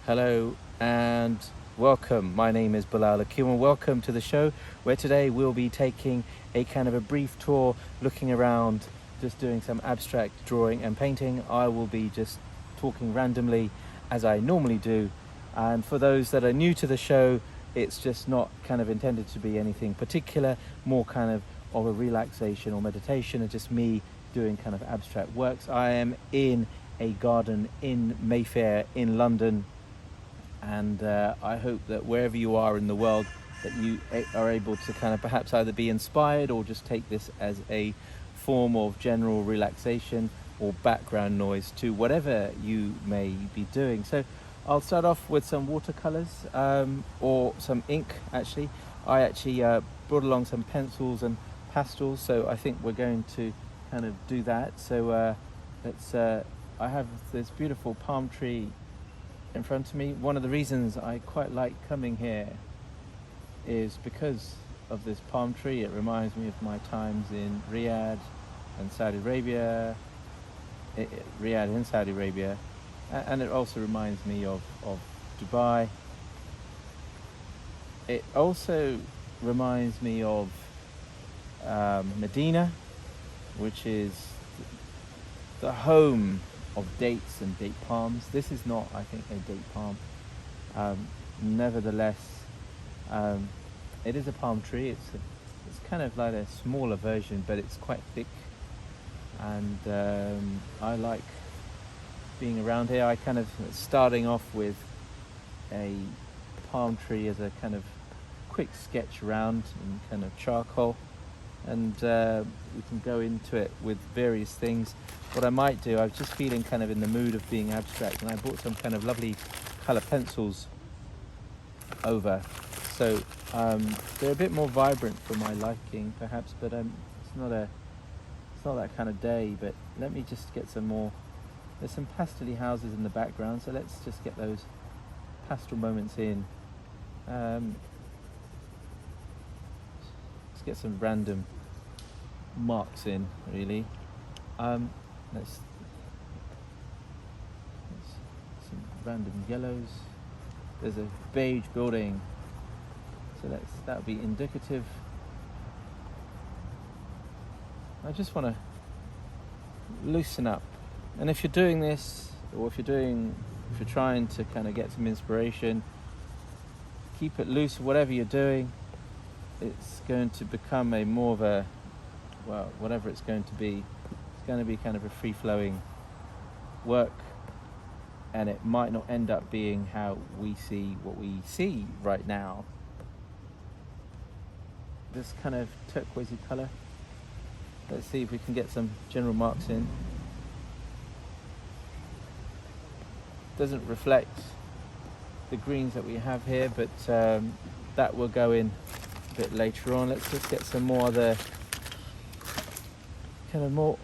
Hello and welcome. My name is Bilal Akim and welcome to the show where today we'll be taking a kind of a brief tour, looking around, just doing some abstract drawing and painting. I will be just talking randomly as I normally do. And for those that are new to the show, it's just not kind of intended to be anything particular, more kind of a relaxation or meditation, and just me doing kind of abstract works. I am in a garden in Mayfair in London, and I hope that wherever you are in the world that you are able to kind of perhaps either be inspired or just take this as a form of general relaxation or background noise to whatever you may be doing. So I'll start off with some watercolors or some ink. I actually brought along some pencils and pastels, so I think we're going to kind of do that. So I have this beautiful palm tree in front of me. One of the reasons I quite like coming here is because of this palm tree. It reminds me of my times in Riyadh and Saudi Arabia, and it also reminds me of Dubai. It also reminds me of Medina, which is the home of dates and date palms. This is not, I think, a date palm. Nevertheless, it is a palm tree. It's kind of like a smaller version, but it's quite thick. And I like being around here. I kind of starting off with a palm tree as a kind of quick sketch around in kind of charcoal, and we can go into it with various things. What I might do, I was just feeling kind of in the mood of being abstract, and I bought some kind of lovely colour pencils over. So they're a bit more vibrant for my liking, perhaps, but it's not that kind of day. But let me just get some more. There's some pastel-y houses in the background, so let's just get those pastel moments in. Let's get some random marks in, really. Let's some random yellows. There's a beige building, so that'll be indicative. I just want to loosen up, and if you're doing this, or if you're trying to kind of get some inspiration, keep it loose. Whatever you're doing, it's going to become a more of a, well, whatever it's going to be, it's going to be kind of a free-flowing work, and it might not end up being how we see what we see right now. This kind of turquoisey color. Let's see if we can get some general marks in. Doesn't reflect the greens that we have here, but that will go in a bit later on. Let's just get some more other kind of more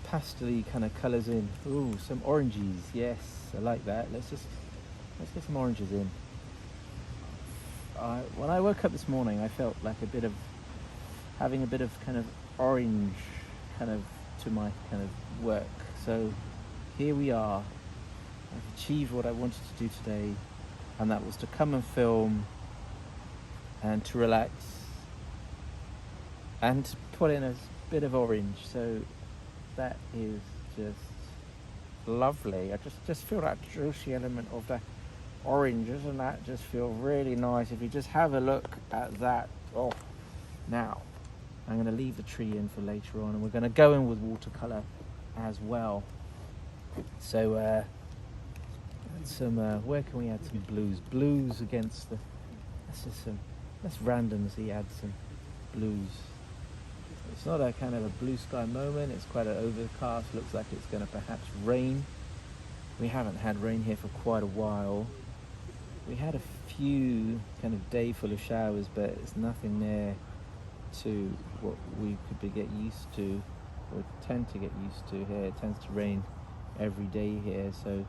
pastel-y kind of colours in. Ooh, some oranges. Yes, I like that. Let's get some oranges in. When I woke up this morning, I felt like having a bit of kind of orange kind of to my kind of work. So here we are. I've achieved what I wanted to do today, and that was to come and film and to relax and to put in a bit of orange. So that is just lovely. I just feel that juicy element of the orange. Doesn't that just feel really nice? If you just have a look at that. Oh, now I'm going to leave the tree in for later on, and we're going to go in with watercolor as well. So where can we add some blues against the, let's randomly add some blues. It's not a kind of a blue sky moment, it's quite an overcast. Looks like it's going to perhaps rain. We haven't had rain here for quite a while. We had a few kind of day full of showers, but it's nothing there to what we could get used to, or tend to get used to here. It tends to rain every day here, so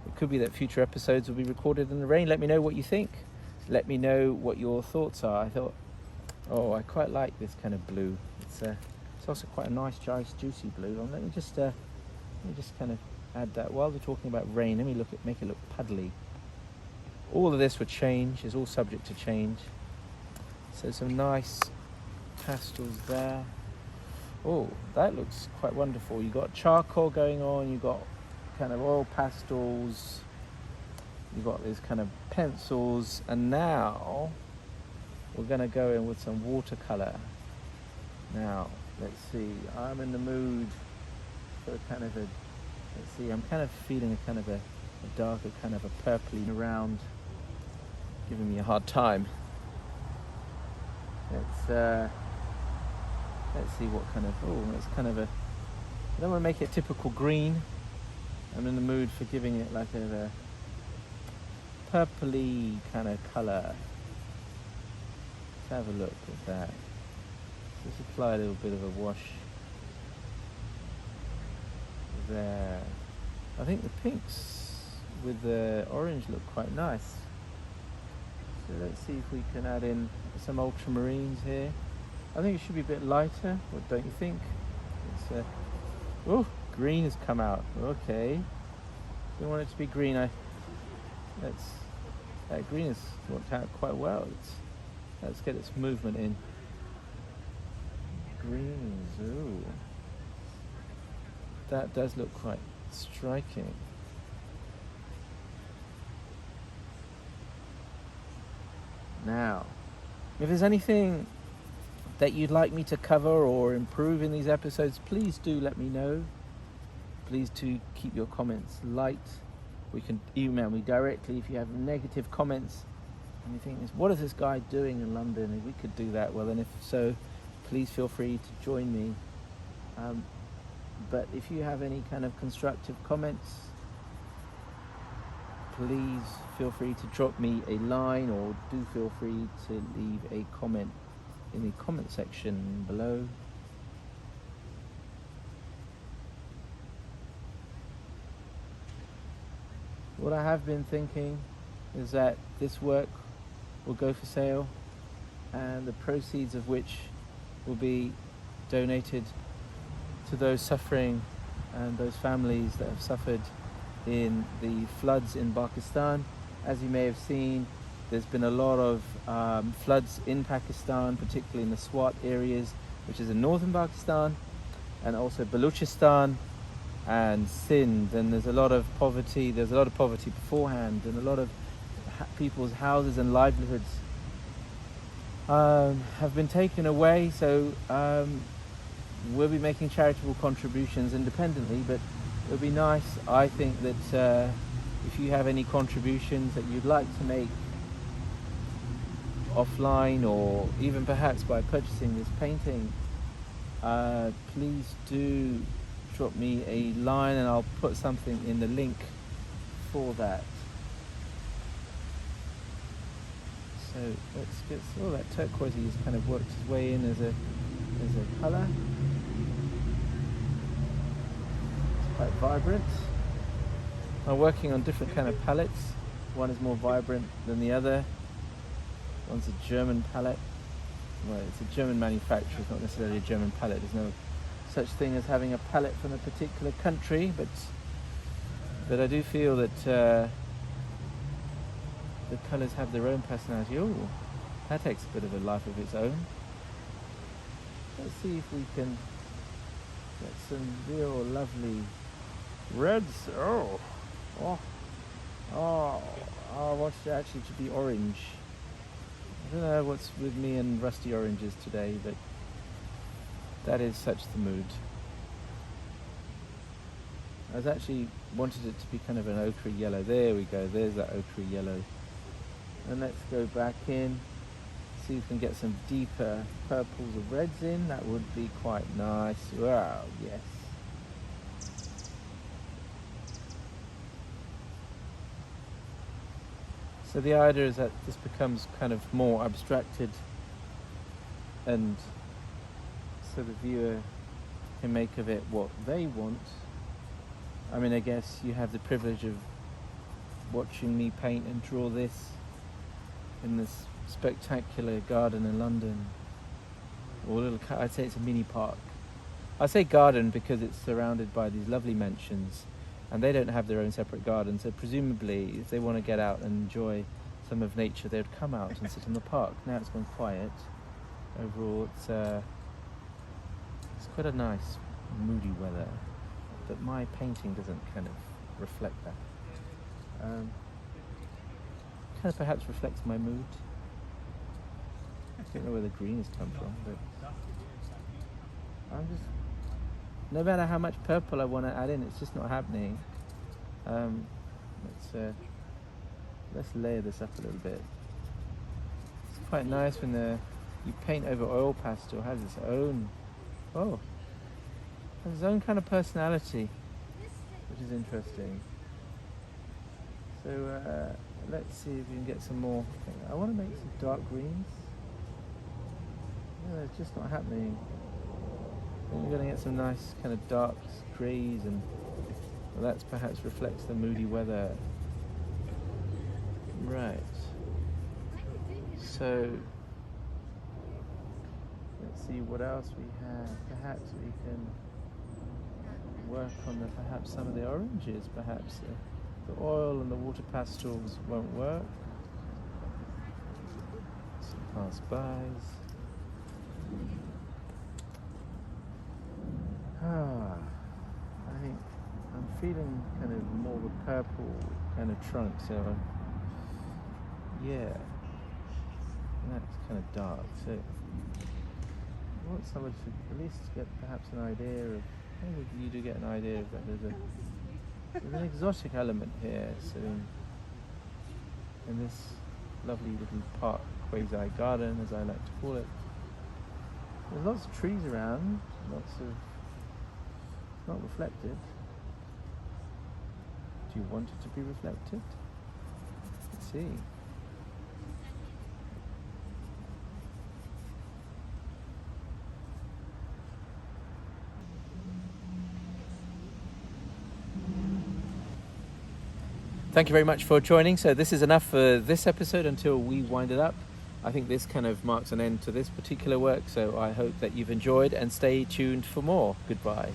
it could be that future episodes will be recorded in the rain. Let me know what you think. Let me know what your thoughts are. I thought, oh, I quite like this kind of blue. It's also quite a nice, juicy blue. Let me just kind of add that. While we're talking about rain, let me make it look puddly. All of this would change, is all subject to change. So some nice pastels there. Oh, that looks quite wonderful. You've got charcoal going on, you've got kind of oil pastels, you've got these kind of pencils, and now we're going to go in with some watercolor. Now, let's see, I'm in the mood for kind of a, let's see, I'm kind of feeling a kind of a darker, kind of a purpley around, giving me a hard time. Let's see what kind of, oh, it's kind of a, I don't want to make it typical green. I'm in the mood for giving it like a purpley kind of colour. Let's have a look at that. Just apply a little bit of a wash there. I think the pinks with the orange look quite nice. So let's see if we can add in some ultramarines here. I think it should be a bit lighter, what don't you think? It's oh, green has come out. Okay. We want it to be green. That green has worked out quite well. Let's get its movement in. Greens, ooh. That does look quite striking. Now, if there's anything that you'd like me to cover or improve in these episodes, please do let me know. Please do keep your comments light. You can email me directly if you have negative comments and you think, what is this guy doing in London? If we could do that, well, and if so, please feel free to join me. But if you have any kind of constructive comments, please feel free to drop me a line, or do feel free to leave a comment in the comment section below. What I have been thinking is that this work will go for sale, and the proceeds of which will be donated to those suffering and those families that have suffered in the floods in Pakistan. As you may have seen, there's been a lot of floods in Pakistan, particularly in the Swat areas, which is in northern Pakistan, and also Balochistan and Sindh. And there's a lot of poverty. There's a lot of poverty beforehand, and a lot of people's houses and livelihoods have been taken away. So we'll be making charitable contributions independently, but it would be nice, I think, that if you have any contributions that you'd like to make offline, or even perhaps by purchasing this painting, please do drop me a line and I'll put something in the link for that. So let's get, oh, that turquoisey has kind of worked its way in as a colour. It's quite vibrant. I'm working on different kind of palettes. One is more vibrant than the other. One's a German palette. Well, it's a German manufacturer, it's not necessarily a German palette. There's no such thing as having a palette from a particular country, but I do feel that the colours have their own personality. Oh, that takes a bit of a life of its own. Let's see if we can get some real lovely reds. I want it actually to be orange. I don't know what's with me and rusty oranges today, but that is such the mood. I was actually wanted it to be kind of an ochre yellow. There we go, there's that ochre yellow. And let's go back in, see if we can get some deeper purples or reds in. That would be quite nice. Wow, yes. So the idea is that this becomes kind of more abstracted, and so the viewer can make of it what they want. I mean, I guess you have the privilege of watching me paint and draw this in this spectacular garden in London, or little, I'd say it's a mini park. I say garden because it's surrounded by these lovely mansions, and they don't have their own separate garden, so presumably if they want to get out and enjoy rhythm of nature, they would come out and sit in the park. Now it's gone quiet. Overall, it's quite a nice, moody weather, but my painting doesn't kind of reflect that. Kind of perhaps reflects my mood. I don't know where the green has come from, but I'm just, no matter how much purple I want to add in, it's just not happening. Let's layer this up a little bit. It's quite nice when you paint over oil pastel. It has its own, has its own kind of personality, which is interesting. So let's see if we can get some more. I want to make some dark greens. Yeah, it's just not happening. I think we're going to get some nice kind of dark greys, and well, that perhaps reflects the moody weather. Right. So let's see what else we have. Perhaps we can work on perhaps some of the oranges. Perhaps the oil and the water pastels won't work. Some pass-bys. I think I'm feeling kind of more of a purple kind of trunk, so yeah, that's kind of dark. So I want someone to at least get perhaps an idea of, maybe you do get an idea of that there's an exotic element here. So in this lovely little park, quasi-garden as I like to call it, there's lots of trees around, not reflected. Do you want it to be reflected? Let's see. Thank you very much for joining. So this is enough for this episode until we wind it up. I think this kind of marks an end to this particular work, so I hope that you've enjoyed and stay tuned for more. Goodbye.